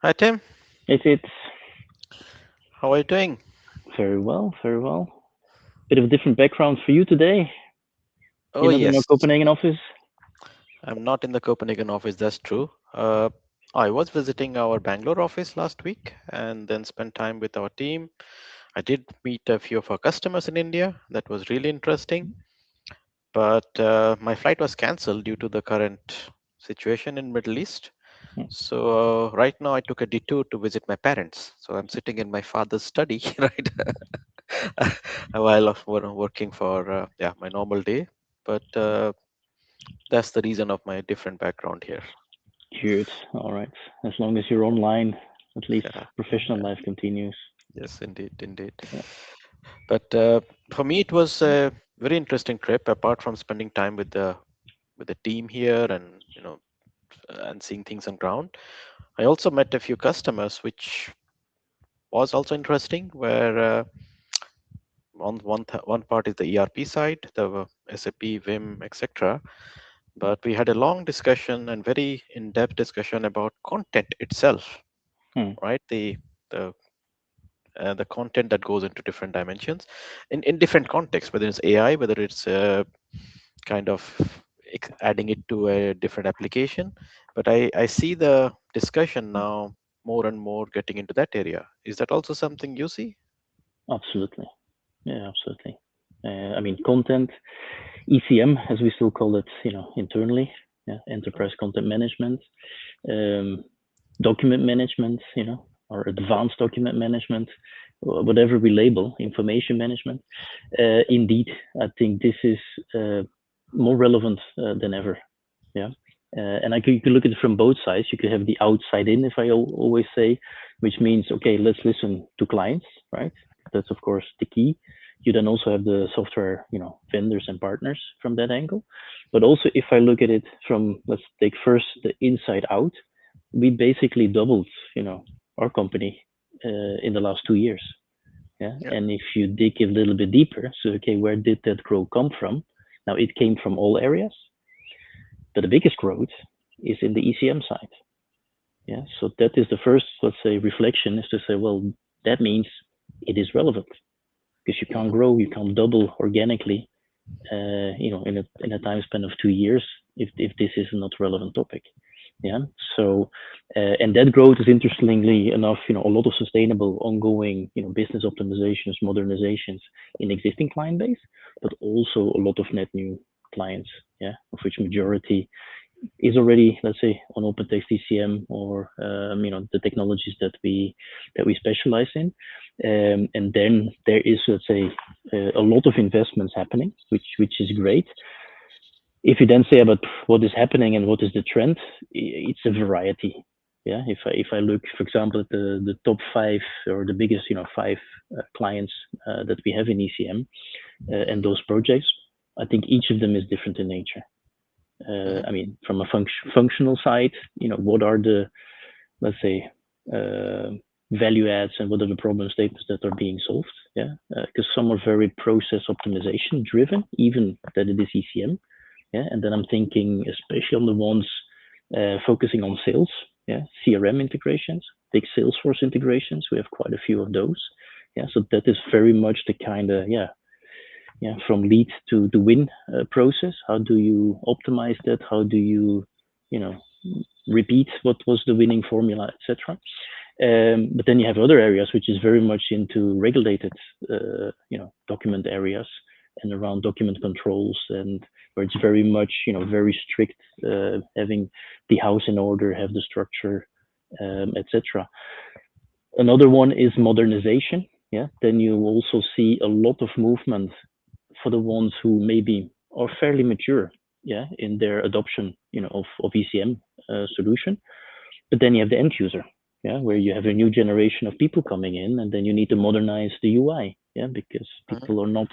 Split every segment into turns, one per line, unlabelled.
Hi Tim,
It's
how are you doing?
very well, very well. Bit of a different background for you today.
Oh
You're not in our
yes,
Copenhagen office.
I'm not in the Copenhagen office, that's true. I was visiting our Bangalore office last week and then spent time with our team. I did meet a few of our customers in India. That was really interesting. But my flight was cancelled due to the current situation in Middle East.
Hmm.
So right now I took a detour to visit my parents. So I'm sitting in my father's study, right, while working for my normal day. But that's the reason of my different background here.
Good. All right. As long as you're online, at least
Yeah,
professional
yeah,
life continues.
yes, indeed, indeed.
Yeah.
But for me, it was a very interesting trip. Apart from spending time with the team here and and seeing things on ground, I also met a few customers, which was also interesting. Where one part is the ERP side, the SAP, Vim, etc. But we had a long discussion and very in-depth discussion about content itself,
Hmm.
right? The the content that goes into different dimensions in different contexts, whether it's AI, whether it's kind of adding it to a different application. But I see the discussion now more and more getting into that area. Is that also something you see?
Absolutely. Yeah, absolutely. I mean, content, ECM, as we still call it, internally. Yeah, enterprise content management, um, document management, or advanced document management, whatever we label, information management. Indeed, I think this is uh, more relevant than ever. Yeah. And you could look at it from both sides. You could have the outside in, if I always say, which means, okay, let's listen to clients, right? That's, of course, the key. You then also have the software, vendors and partners from that angle. But also, if I look at it from, let's take first the inside out, we basically doubled, our company in the last 2 years. Yeah.
Yeah.
And if you dig a little bit deeper, so, okay, where did that growth come from? Now, it came from all areas, but the biggest growth is in the ECM side. Yeah. So that is the first, let's say, reflection is to say, well, that means it is relevant because you can't
Mhm.
grow, you can't double organically, in a time span of 2 years if this is not a relevant topic. Yeah. So, and that growth is interestingly enough, a lot of sustainable, ongoing, business optimizations, modernizations in existing client base, but also a lot of net new clients. Yeah, of which majority is already, let's say, on OpenText ECM or the technologies that we specialize in, and then there is, let's say, a lot of investments happening, which is great. If you then say about what is happening and what is the trend, it's a variety. Yeah, if I look, for example, at the top five or the biggest, five clients that we have in ECM and
Mhm.
those projects, I think each of them is different in nature.
Mhm.
I mean, from a functional side, what are the, let's say, uh, value adds and what are the problem statements that are being solved? Yeah, because some are very process optimization driven, even that it is ECM. Yeah, and then I'm thinking especially on the ones focusing on sales. Yeah, CRM integrations, big Salesforce integrations. We have quite a few of those. Yeah, so that is very much the kind of, yeah, from lead to the win process. How do you optimize that? How do you know repeat what was the winning formula, etc. But then you have other areas which is very much into regulated document areas and around document controls, and where it's very much, very strict, having the house in order, have the structure, etc. Another one is modernization. Yeah, then you also see a lot of movement for the ones who maybe are fairly mature, yeah, in their adoption, of ECM solution. But then you have the end user, yeah, where you have a new generation of people coming in, and then you need to modernize the UI, yeah, because
Mhm.
people are not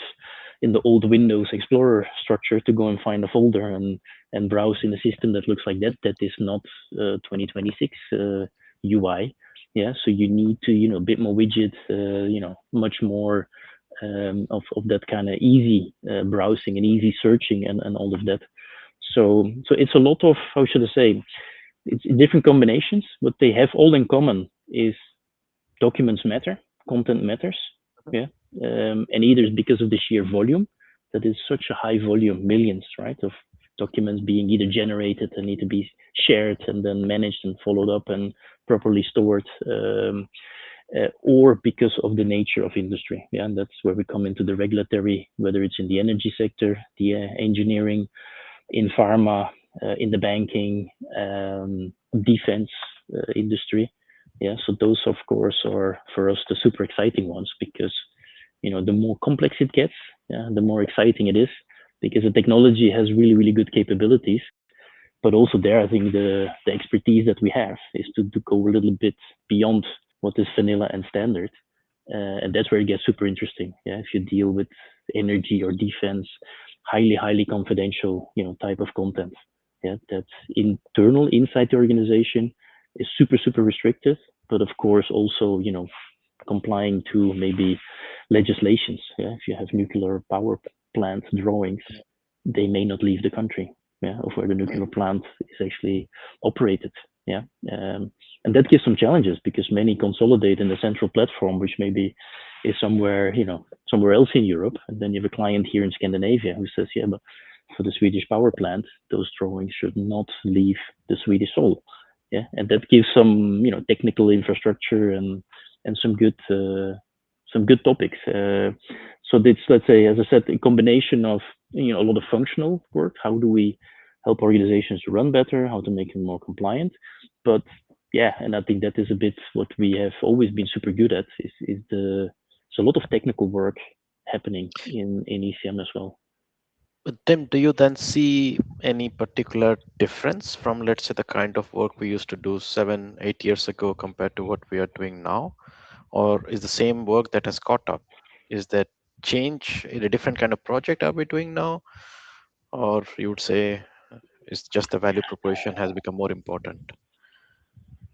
in the old Windows Explorer structure to go and find a folder and browse in a system that looks like that. That is not 2026 UI. Yeah, so you need to, a bit more widget, much more of that kind of easy browsing and easy searching and all of that. So it's a lot of, how should I say, it's different combinations. What they have all in common is documents matter, content matters. Yeah. And either it's because of the sheer volume, that is such a high volume, millions, right, of documents being either generated and need to be shared and then managed and followed up and properly stored, or because of the nature of industry. Yeah, and that's where we come into the regulatory, whether it's in the energy sector, the engineering, in pharma, in the banking, defense industry. Yeah, so those of course are for us the super exciting ones because the more complex it gets, yeah, the more exciting it is because the technology has really really good capabilities. But also there, I think the expertise that we have is to go a little bit beyond what is vanilla and standard, and that's where it gets super interesting. Yeah, if you deal with energy or defense, highly confidential, type of content. Yeah, that's internal inside the organization is super restricted, but of course also complying to maybe legislations. Yeah, if you have nuclear power plant drawings, they may not leave the country. Yeah, of where the nuclear plant is actually operated. Yeah, um, and that gives some challenges because many consolidate in the central platform, which maybe is somewhere somewhere else in Europe, and then you have a client here in Scandinavia who says, yeah, but for the Swedish power plant, those drawings should not leave the Swedish soil. Yeah, and that gives some technical infrastructure and some good topics. So it's, let's say, as I said, a combination of a lot of functional work. How do we help organizations to run better? How to make them more compliant? But yeah, and I think that is a bit what we have always been super good at is there's a lot of technical work happening in ECM as well.
But Tim, do you then see any particular difference from, let's say, the kind of work we used to do 7, 8 years ago compared to what we are doing now? Or is the same work that has caught up? Is that change in a different kind of project are we doing now? Or you would say it's just the value proposition has become more important?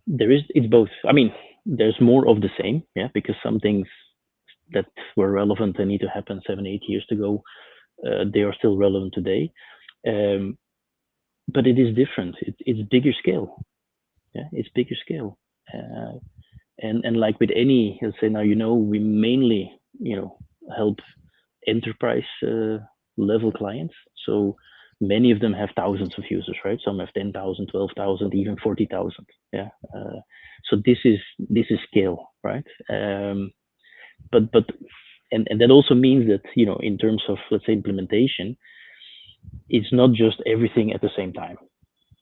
It's both. I mean, there's more of the same, yeah, because some things that were relevant and need to happen 7, 8 years ago, they are still relevant today. Um, but it is different. It's bigger scale. Yeah, it's bigger scale. Uh, and like with any, let's say now, we mainly, help enterprise level clients. So many of them have thousands of users, right? Some have 10,000, 12,000, even 40,000. Yeah. So this is scale, right? But and that also means that in terms of, let's say, implementation, it's not just everything at the same time.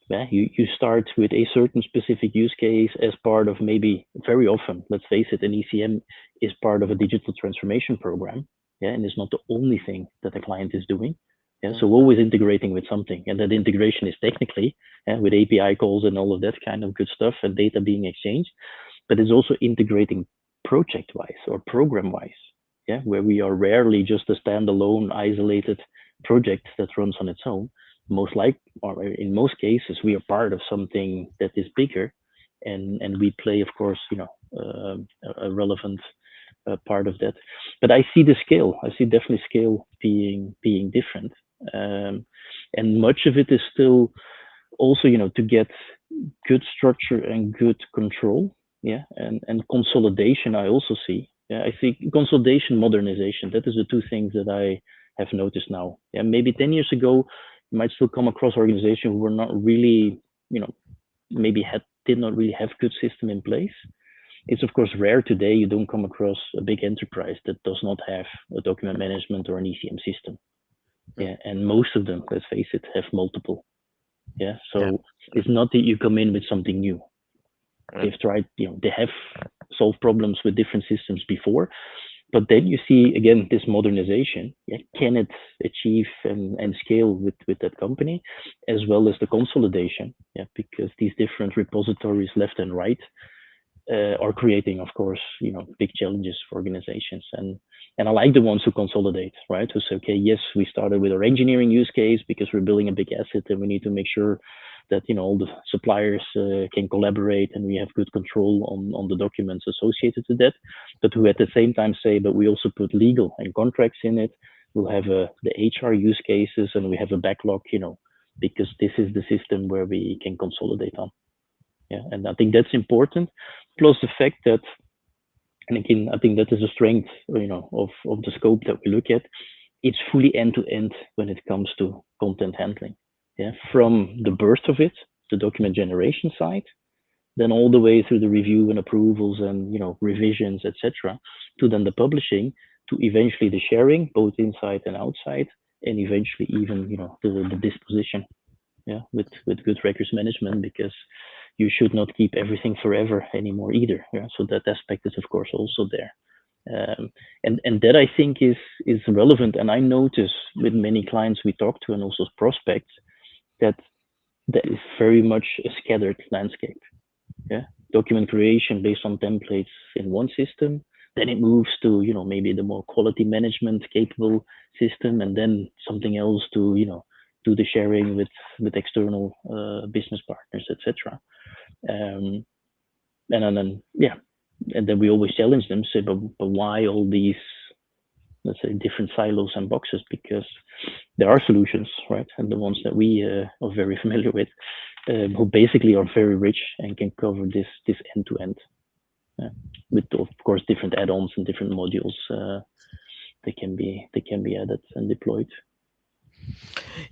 Yeah, you start with a certain specific use case as part of, maybe very often, let's face it, an ECM is part of a digital transformation program. Yeah, and it's not the only thing that the client is doing. Yeah, so
Mhm.
always integrating with something, and that integration is technically, with API calls and all of that kind of good stuff and data being exchanged, but it's also integrating project wise or program wise. Yeah, where we are rarely just a standalone isolated project that runs on its own. Most like, or in most cases, we are part of something that is bigger, and we play, of course, a relevant part of that. But I see the scale. I see definitely scale being different, um, and much of it is still also, to get good structure and good control. Yeah, and consolidation. I also see. Yeah, I see consolidation, modernization. That is the two things that I have noticed now. Yeah, maybe 10 years ago, you might still come across organizations who were not really, you know, maybe did not really have good system in place. It's of course rare today. You don't come across a big enterprise that does not have a document management or an ECM system.
Mm.
Yeah, and most of them, let's face it, have multiple. Yeah,
Yeah.
so it's not that you come in with something new.
And
They've tried, they have solved problems with different systems before, but then you see again this modernization. Yeah, can it achieve and scale with that company, as well as the consolidation? Yeah, because these different repositories left and right are creating, of course, big challenges for organizations. And I like the ones who consolidate, right? Who say, okay, yes, we started with our engineering use case because we're building a big asset, and we need to make sure that all the suppliers can collaborate, and we have good control on the documents associated to that. But who at the same time say, but we also put legal and contracts in it. We'll have the HR use cases, and we have a backlog, because this is the system where we can consolidate on. Yeah, and I think that's important. Plus the fact that, and again, I think that is a strength, of the scope that we look at. It's fully end to end when it comes to content handling. Yeah, from the birth of it, the document generation side, then all the way through the review and approvals and revisions, etc., to then the publishing, to eventually the sharing, both inside and outside, and eventually even the disposition. Yeah, with good records management, because you should not keep everything forever anymore either. Yeah, so that aspect is of course also there. And that I think is relevant. And I notice with many clients we talk to and also prospects that that is very much a scattered landscape. Yeah, document creation based on templates in one system, then it moves to maybe the more quality management capable system, and then something else to do the sharing with external business partners, etc. Um, and then yeah, and then we always challenge them, say, but why all these, let's say, different silos and boxes? Because there are solutions, right? And the ones that we are very familiar with, who basically are very rich and can cover this end to end, with of course different add-ons and different modules they can be added and deployed.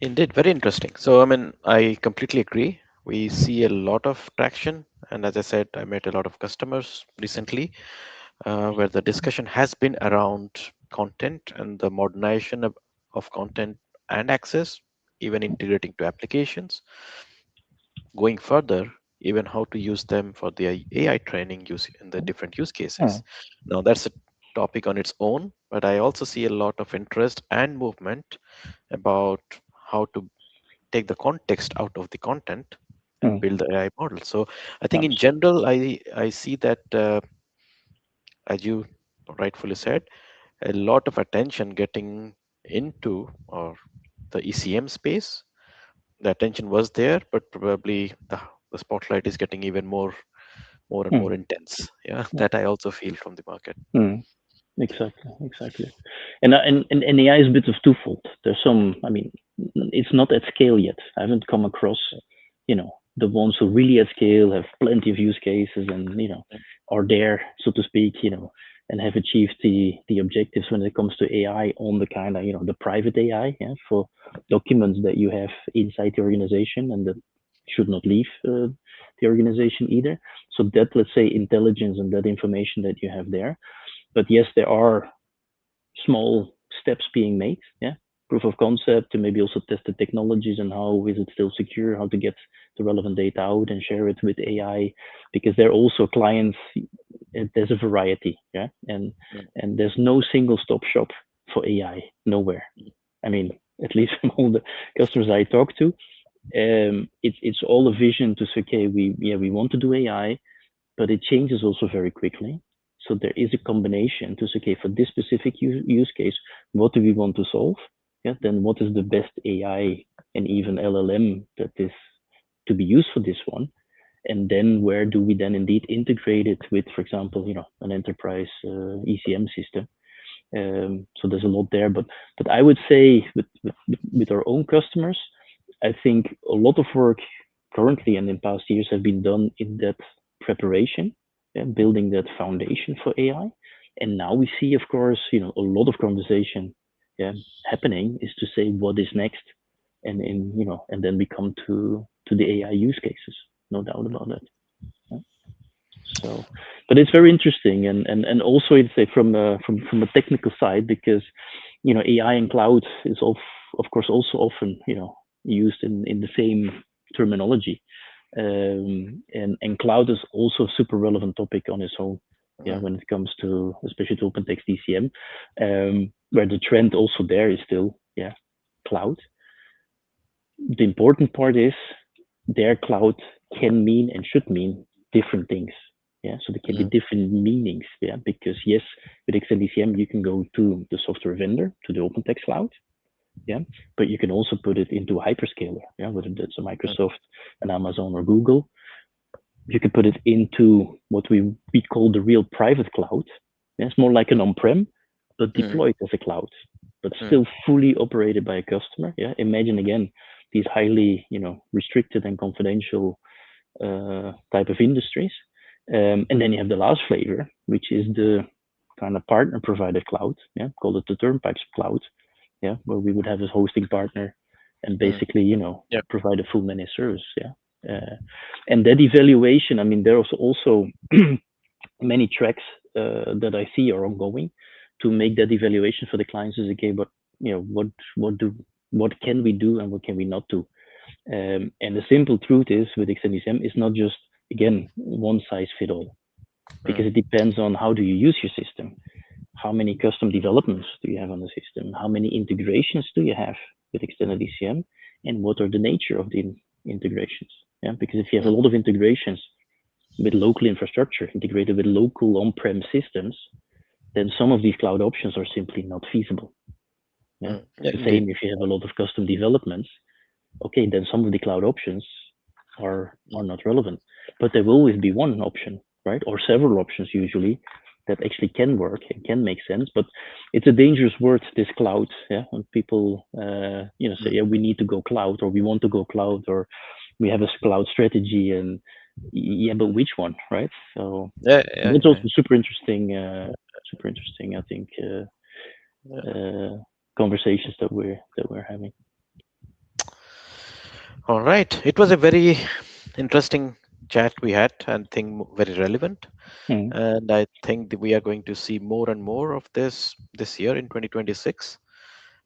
Indeed, very interesting. So, I mean, I completely agree. We see a lot of traction. And as I said, I met a lot of customers recently where the discussion has been around content and the modernization of content and access, even integrating to applications, going further, even how to use them for the AI training use in the different use
Hmm.
cases. Now, that's a topic on its own, but I also see a lot of interest and movement about how to take the context out of the content
Hmm.
and build the AI model. So I think in
Absolutely.
general, I see that as you rightfully said, a lot of attention getting into or the ECM space. The attention was there, but probably the spotlight is getting even more and
Hmm.
more intense. Yeah,
Yeah.
that I also feel from the market.
Hmm. Exactly, exactly. And AI is a bit of twofold. There's some, I mean, it's not at scale yet. I haven't come across, the ones who really at scale have plenty of use cases and, are there, so to speak, and have achieved the objectives when it comes to AI on the kind of, the private AI, yeah, for documents that you have inside the organization and that should not leave the organization either. So that, let's say, intelligence and that information that you have there. But yes, there are small steps being made. Yeah, proof of concept to maybe also test the technologies and how is it still secure, how to get the relevant data out and share it with AI, because they're also clients. There's a variety, yeah,
Mm,
and there's no single stop shop for AI nowhere. I mean, at least from all the customers I talk to, it's all a vision to say, okay, we want to do AI, but it changes also very quickly. So there is a combination to say, okay, for this specific use case, what do we want to solve? Yeah, then what is the best AI and even LLM that is to be used for this one? And then where do we then indeed integrate it with, for example, an enterprise ECM system? So there's a lot there, but I would say with our own customers, I think a lot of work currently and in past years have been done in that preparation and building that foundation for AI. And now we see, of course, a lot of conversation, yeah, happening is to say what is next, and then we come to the AI use cases, no doubt about that. Yeah. So, but it's very interesting, and also I'd say from a technical side, because AI and cloud is of course also often used in the same terminology, and cloud is also a super relevant topic on its own. Yeah,
mm,
when it comes to especially to OpenText DCM, where the trend also there is still cloud. The important part is their cloud can mean and should mean different things. Yeah, so there can be
mm,
different meanings. Yeah, because yes, with XNDCM you can go to the software vendor, to the OpenText cloud. Yeah, but you can also put it into a hyperscaler. Yeah, whether that's a
mm,
Microsoft, an Amazon, or Google. You can put it into what we call the real private cloud. Yeah, it's more like an on-prem, but
mm,
deployed as a cloud, but
mm,
still fully operated by a customer. Yeah, imagine again these highly restricted and confidential type of industries. And then you have the last flavor, which is the kind of partner provided cloud, yeah, call it the Turnpikes cloud, yeah, where we would have a hosting partner and
Mm.
basically,
Yep.
provide a full managed service, yeah. And that evaluation, I mean, there's also many tracks that I see are ongoing to make that evaluation for the clients is okay, but what do what can we do and what can we not do? And the simple truth is with XNDCM is not just again one size fit all because
Mm.
it depends on how do you use your system, how many custom developments do you have on the system, how many integrations do you have with extended ECM, and what are the nature of the integrations? Yeah, because if you have a
Mm.
lot of integrations with local infrastructure integrated with local on-prem systems, then some of these cloud options are simply not feasible. Yeah,
Mm. Yeah,
the
indeed.
same if you have a lot of custom developments. Okay, then some of the cloud options are
Mm.
not relevant, but there will always be one option, right, or several options usually that actually can work and can make sense. But it's a dangerous word, this cloud. Yeah, when people say,
Mm.
yeah, we need to go cloud or we want to go cloud or we have a cloud strategy, and yeah, but which one, right? So
Yeah, yeah,
that's also
yeah.
super interesting. I think
Yeah.
uh, conversations that we're having.
All right. It was a very interesting chat we had, and think very relevant.
Mm,
And I think that we are going to see more and more of this year in 2026,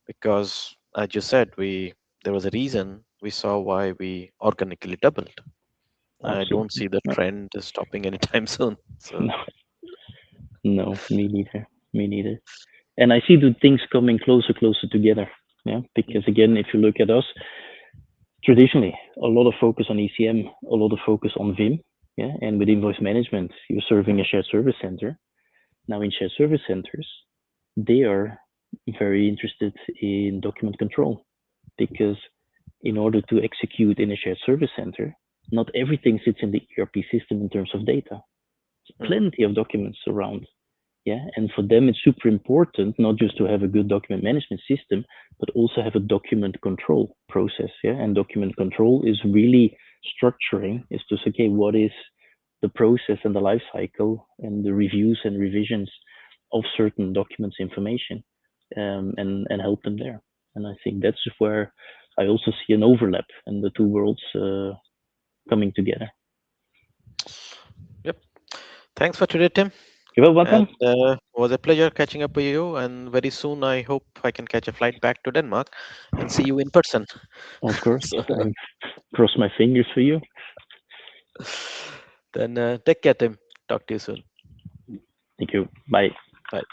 because, as you said, we there was a reason we saw why we organically doubled. I don't
absolutely.
see the
No,
trend stopping anytime soon. So,
no, no, me neither. Me neither. And I see the things coming closer together. Yeah,
mm,
because again, if you look at us, traditionally, a lot of focus on ECM, a lot of focus on Vim. Yeah, and with invoice management, you're serving a shared service center. Now, in shared service centers, they are very interested in document control because in order to execute in a shared service center, not everything sits in the ERP system in terms of data. There's
mm,
plenty of documents around. Yeah, and for them it's super important not just to have a good document management system, but also have a document control process. Yeah, and document control is really structuring. Is to say, okay, what is the process and the life cycle and the reviews and revisions of certain documents information, and help them there. And I think that's where I also see an overlap and the two worlds coming together.
yep. Thanks for today, Tim.
You're
And
welcome.
was a pleasure catching up with you. And very soon, I hope I can catch a flight back to Denmark and see you in person.
Of course,
So,
I cross my fingers for you.
then take care, Tim. Talk to you soon.
Thank you. Bye.
Bye.